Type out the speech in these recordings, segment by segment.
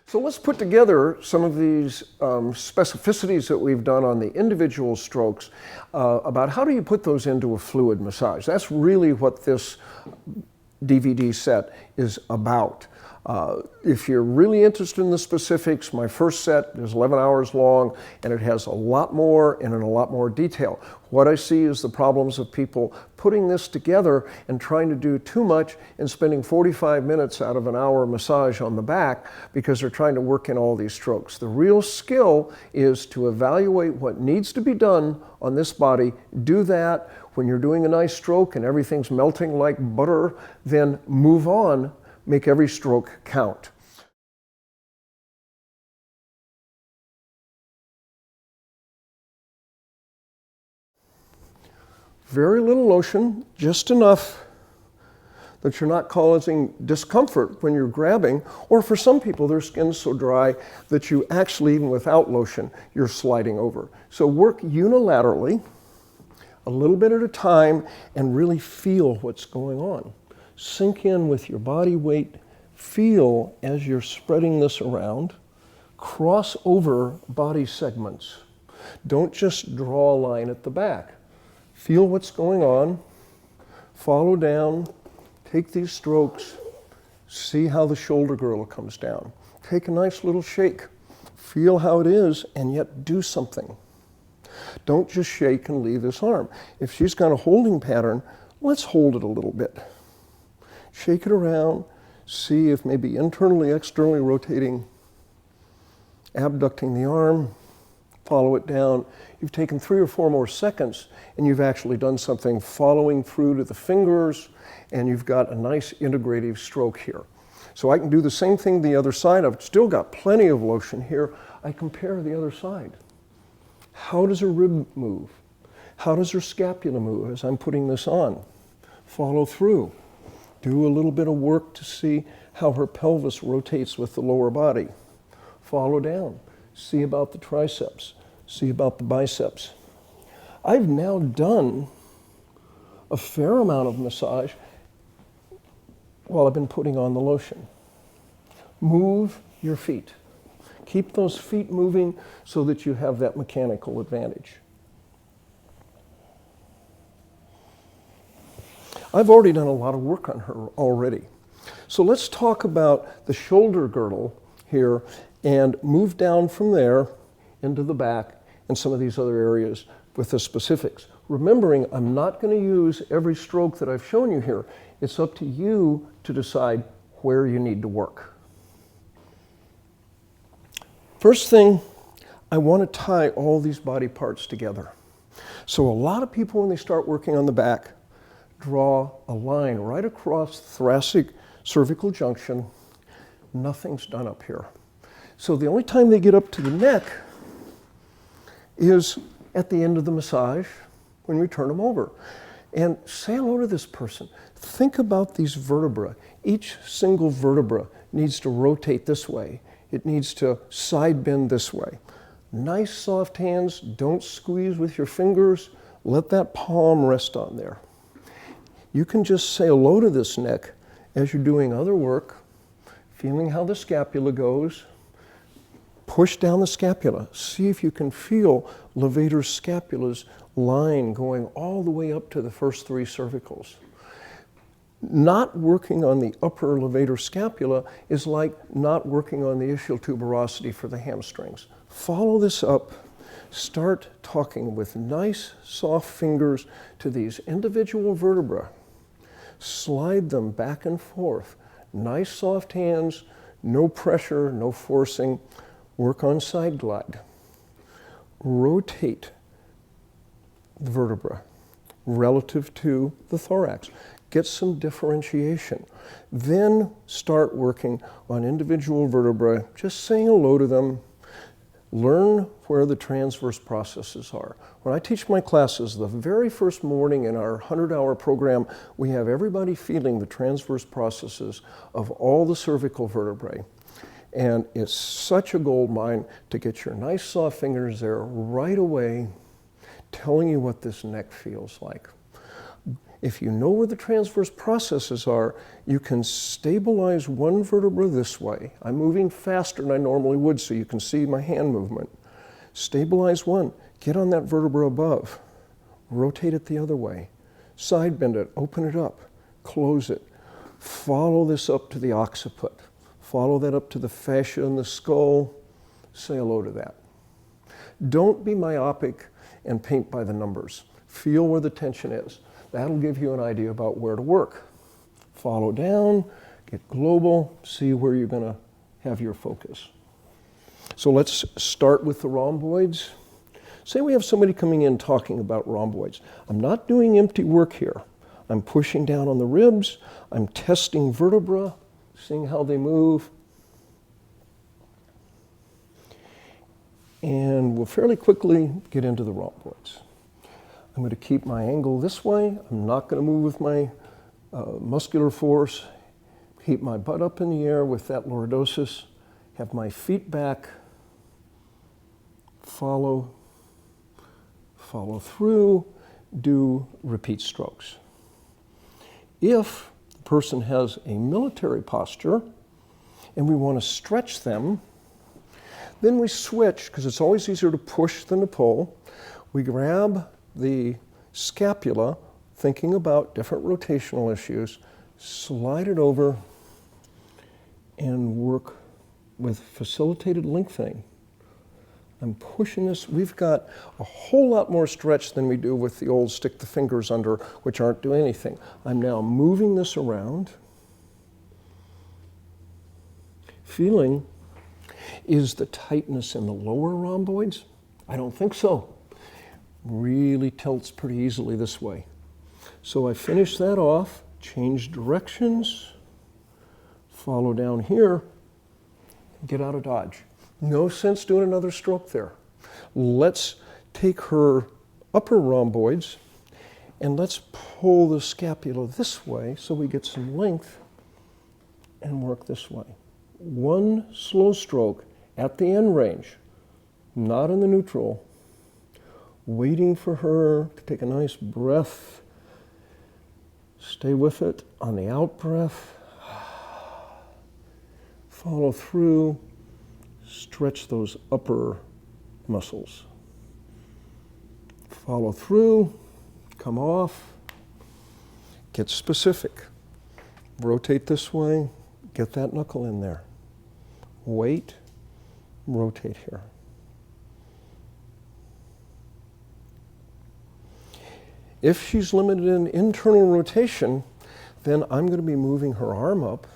So let's put together some of these specificities that we've done on the individual strokes about how do you put those into a fluid massage. That's really what this DVD set is about. If you're really interested in the specifics, my first set is 11 hours long and it has a lot more and in a lot more detail. What I see is the problems of people putting this together and trying to do too much and spending 45 minutes out of an hour massage on the back because they're trying to work in all these strokes. The real skill is to evaluate what needs to be done on this body, do that. When you're doing a nice stroke and everything's melting like butter, then move on. Make every stroke count. Very little lotion, just enough that you're not causing discomfort when you're grabbing, or for some people their skin's so dry that you actually, even without lotion, you're sliding over. So work unilaterally, a little bit at a time, and really feel what's going on. Sink in with your body weight, feel as you're spreading this around, cross over body segments. Don't just draw a line at the back. Feel what's going on, follow down, take these strokes, see how the shoulder girdle comes down. Take a nice little shake, feel how it is, and yet do something. Don't just shake and leave this arm. If she's got a holding pattern, let's hold it a little bit. Shake it around, see if maybe internally, externally rotating, abducting the arm, follow it down. You've taken 3 or 4 more seconds and you've actually done something following through to the fingers, and you've got a nice integrative stroke here. So I can do the same thing the other side. I've still got plenty of lotion here. I compare the other side. How does her rib move? How does her scapula move as I'm putting this on? Follow through. Do a little bit of work to see how her pelvis rotates with the lower body. Follow down. See about the triceps. See about the biceps. I've now done a fair amount of massage while I've been putting on the lotion. Move your feet. Keep those feet moving so that you have that mechanical advantage. I've already done a lot of work on her already. So let's talk about the shoulder girdle here and move down from there into the back and some of these other areas with the specifics. Remembering, I'm not going to use every stroke that I've shown you here. It's up to you to decide where you need to work. First thing, I want to tie all these body parts together. So a lot of people, when they start working on the back, draw a line right across the thoracic cervical junction. Nothing's done up here. So the only time they get up to the neck is at the end of the massage when we turn them over. And say hello to this person. Think about these vertebrae. Each single vertebra needs to rotate this way. It needs to side bend this way. Nice soft hands. Don't squeeze with your fingers. Let that palm rest on there. You can just say hello to this neck as you're doing other work, feeling how the scapula goes. Push down the scapula. See if you can feel levator scapula's line going all the way up to the first 3 cervicals. Not working on the upper levator scapula is like not working on the ischial tuberosity for the hamstrings. Follow this up. Start talking with nice, soft fingers to these individual vertebrae. Slide them back and forth. Nice, soft hands, no pressure, no forcing. Work on side glide. Rotate the vertebra relative to the thorax. Get some differentiation. Then start working on individual vertebrae, just saying hello to them. Learn where the transverse processes are. When I teach my classes, the very first morning in our 100-hour program, we have everybody feeling the transverse processes of all the cervical vertebrae. And it's such a gold mine to get your nice soft fingers there right away, telling you what this neck feels like. If you know where the transverse processes are, you can stabilize one vertebra this way. I'm moving faster than I normally would, so you can see my hand movement. Stabilize one, get on that vertebra above, rotate it the other way, side bend it, open it up, close it. Follow this up to the occiput. Follow that up to the fascia in the skull. Say hello to that. Don't be myopic and paint by the numbers. Feel where the tension is. That'll give you an idea about where to work. Follow down, get global, see where you're going to have your focus. So let's start with the rhomboids. Say we have somebody coming in talking about rhomboids. I'm not doing empty work here. I'm pushing down on the ribs. I'm testing vertebra, seeing how they move. And we'll fairly quickly get into the rhomboids. I'm going to keep my angle this way. I'm not going to move with my muscular force. Keep my butt up in the air with that lordosis. Have my feet back. Follow through. Do repeat strokes. If the person has a military posture and we want to stretch them, then we switch, because it's always easier to push than to pull. We grab the scapula, thinking about different rotational issues, slide it over and work with facilitated lengthening. I'm pushing this. We've got a whole lot more stretch than we do with the old stick the fingers under, which aren't doing anything. I'm now moving this around, feeling, is the tightness in the lower rhomboids? I don't think so. Really tilts pretty easily this way. So I finish that off, change directions, follow down here, get out of dodge. No sense doing another stroke there. Let's take her upper rhomboids and let's pull the scapula this way so we get some length and work this way. One slow stroke at the end range, not in the neutral, waiting for her to take a nice breath. Stay with it on the out breath. Follow through. Stretch those upper muscles. Follow through. Come off. Get specific. Rotate this way. Get that knuckle in there. Wait. Rotate here. If she's limited in internal rotation, then I'm going to be moving her arm up,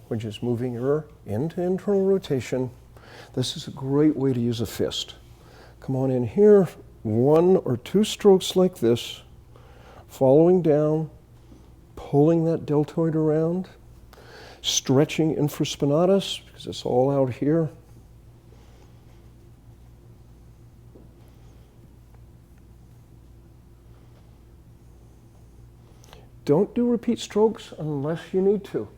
which is moving her into internal rotation. This is a great way to use a fist. Come on in here, 1 or 2 strokes like this, following down, pulling that deltoid around, stretching infraspinatus, because it's all out here. Don't do repeat strokes unless you need to.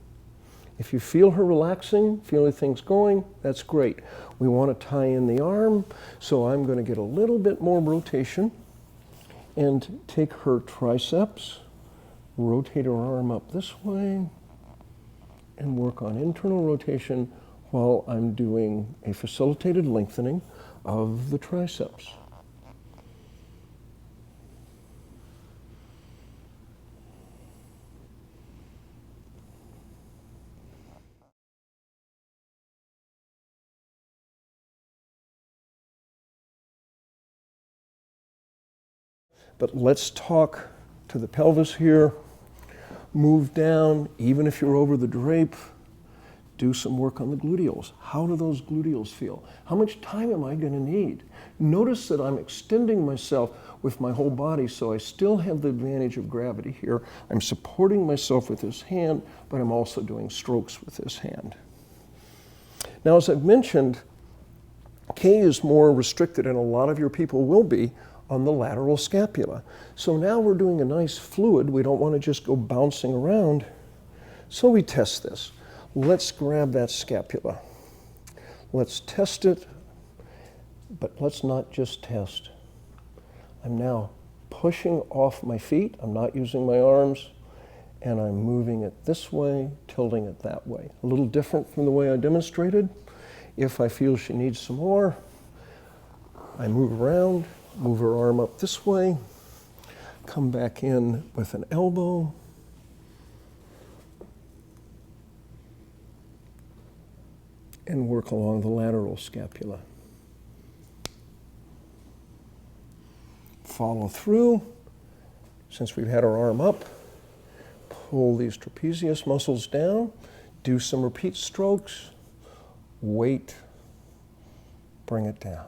If you feel her relaxing, feeling things going, that's great. We want to tie in the arm, so I'm going to get a little bit more rotation and take her triceps, rotate her arm up this way, and work on internal rotation while I'm doing a facilitated lengthening of the triceps. But let's talk to the pelvis here. Move down, even if you're over the drape. Do some work on the gluteals. How do those gluteals feel? How much time am I going to need? Notice that I'm extending myself with my whole body, so I still have the advantage of gravity here. I'm supporting myself with this hand, but I'm also doing strokes with this hand. Now, as I've mentioned, K is more restricted, and a lot of your people will be, on the lateral scapula. So now we're doing a nice fluid. We don't want to just go bouncing around. So we test this. Let's grab that scapula. Let's test it, but let's not just test. I'm now pushing off my feet. I'm not using my arms. And I'm moving it this way, tilting it that way. A little different from the way I demonstrated. If I feel she needs some more, I move around, move her arm up this way, come back in with an elbow, and work along the lateral scapula. Follow through. Since we've had our arm up, pull these trapezius muscles down, do some repeat strokes, wait, bring it down.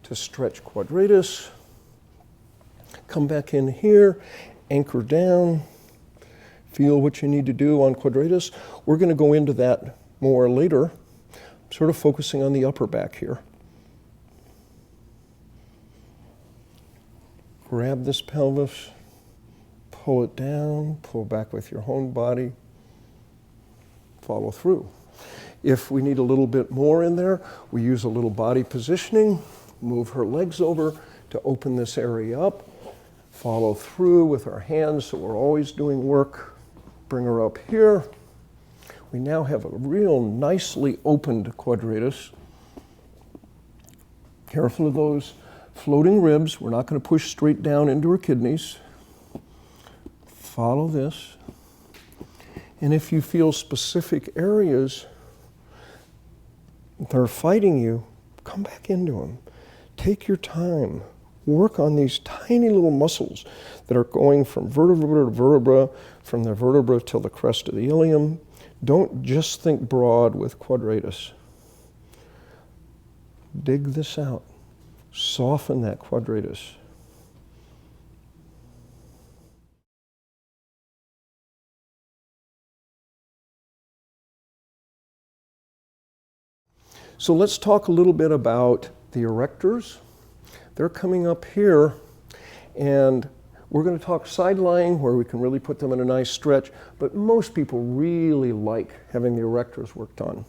To stretch quadratus, come back in here, anchor down, feel what you need to do on quadratus. We're going to go into that more later, sort of focusing on the upper back here. Grab this pelvis, pull it down, pull back with your own body, follow through. If we need a little bit more in there, we use a little body positioning, move her legs over to open this area up, follow through with our hands so we're always doing work, bring her up here. We now have a real nicely opened quadratus. Careful of those floating ribs. We're not going to push straight down into her kidneys. Follow this. And if you feel specific areas that are fighting you, come back into them. Take your time. Work on these tiny little muscles that are going from vertebra to vertebra, from the vertebra till the crest of the ilium. Don't just think broad with quadratus. Dig this out. Soften that quadratus. So let's talk a little bit about the erectors. They're coming up here, and we're going to talk side lying, where we can really put them in a nice stretch, but most people really like having the erectors worked on.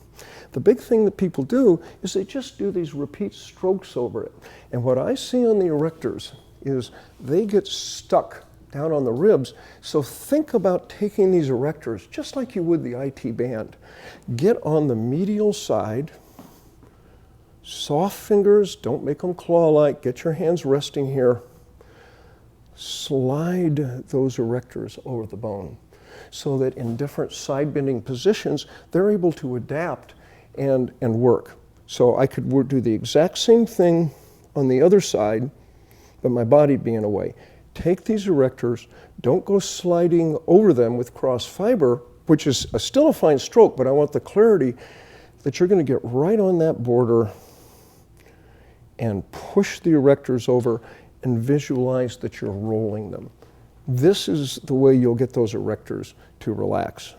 The big thing that people do is they just do these repeat strokes over it. And what I see on the erectors is they get stuck down on the ribs. So think about taking these erectors just like you would the IT band. Get on the medial side. Soft fingers, don't make them claw-like. Get your hands resting here. Slide those erectors over the bone so that in different side bending positions, they're able to adapt and work. So I could do the exact same thing on the other side, but my body being away. Take these erectors, don't go sliding over them with cross fiber, which is still a fine stroke, but I want the clarity that you're going to get right on that border and push the erectors over and visualize that you're rolling them. This is the way you'll get those erectors to relax.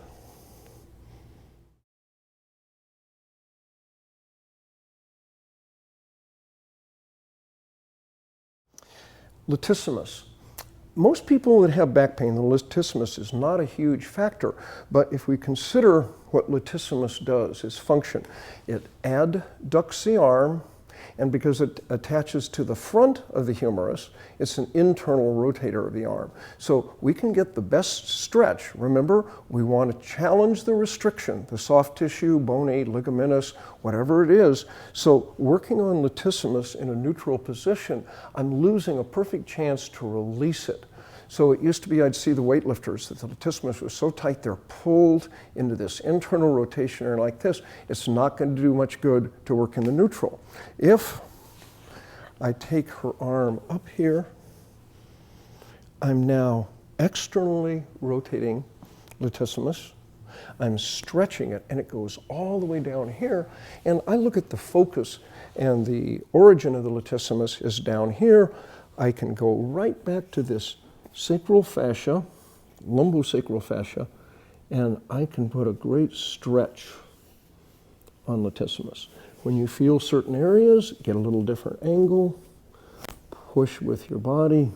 Latissimus. Most people that have back pain, the latissimus is not a huge factor, but if we consider what latissimus does, its function, it adducts the arm, and because it attaches to the front of the humerus, it's an internal rotator of the arm. So we can get the best stretch. Remember, we want to challenge the restriction, the soft tissue, bony, ligamentous, whatever it is. So working on latissimus in a neutral position, I'm losing a perfect chance to release it. So it used to be I'd see the weightlifters that the latissimus was so tight they're pulled into this internal rotation or like this. It's not going to do much good to work in the neutral. If I take her arm up here, I'm now externally rotating latissimus. I'm stretching it, and it goes all the way down here. And I look at the focus, and the origin of the latissimus is down here. I can go right back to this sacral fascia, lumbosacral fascia, and I can put a great stretch on latissimus. When you feel certain areas, get a little different angle, push with your body,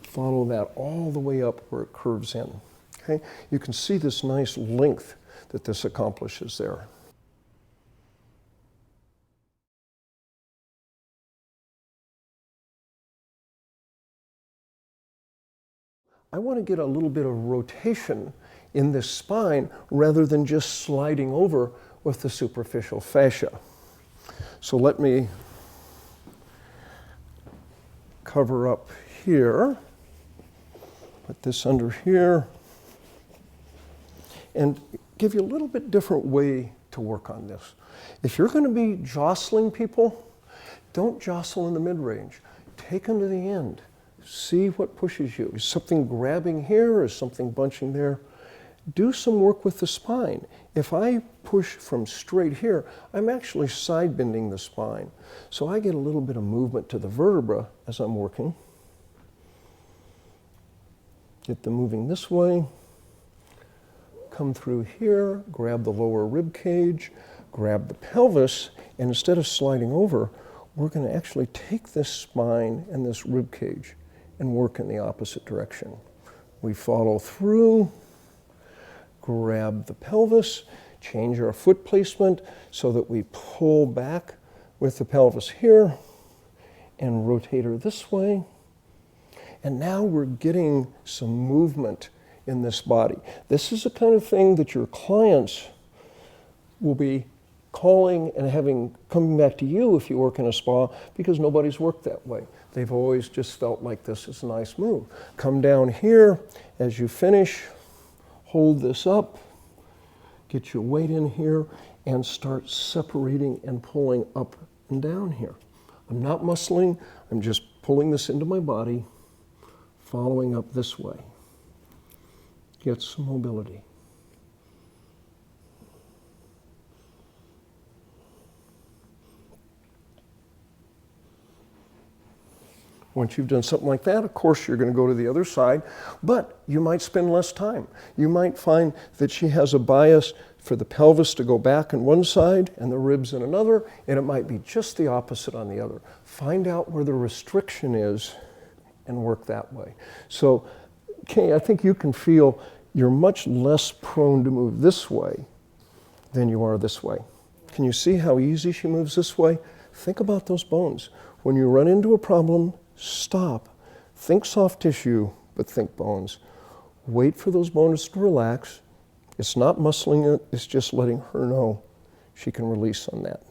follow that all the way up where it curves in. Okay? You can see this nice length that this accomplishes there. I want to get a little bit of rotation in this spine rather than just sliding over with the superficial fascia. So let me cover up here, put this under here, and give you a little bit different way to work on this. If you're going to be jostling people, don't jostle in the mid-range. Take them to the end. See what pushes you. Is something grabbing here? Is something bunching there? Do some work with the spine. If I push from straight here, I'm actually side bending the spine. So I get a little bit of movement to the vertebra as I'm working. Get them moving this way. Come through here, grab the lower rib cage, grab the pelvis, and instead of sliding over, we're going to actually take this spine and this rib cage and work in the opposite direction. We follow through, grab the pelvis, change our foot placement so that we pull back with the pelvis here and rotate her this way. And now we're getting some movement in this body. This is the kind of thing that your clients will be calling and coming back to you if you work in a spa, because nobody's worked that way. They've always just felt like this is a nice move. Come down here as you finish, hold this up, get your weight in here, and start separating and pulling up and down here. I'm not muscling, I'm just pulling this into my body, following up this way. Get some mobility. Once you've done something like that, of course, you're going to go to the other side, but you might spend less time. You might find that she has a bias for the pelvis to go back on one side and the ribs in another, and it might be just the opposite on the other. Find out where the restriction is and work that way. So, okay, I think you can feel you're much less prone to move this way than you are this way. Can you see how easy she moves this way? Think about those bones. When you run into a problem, stop. Think soft tissue, but think bones. Wait for those bones to relax. It's not muscling it, it's just letting her know she can release on that.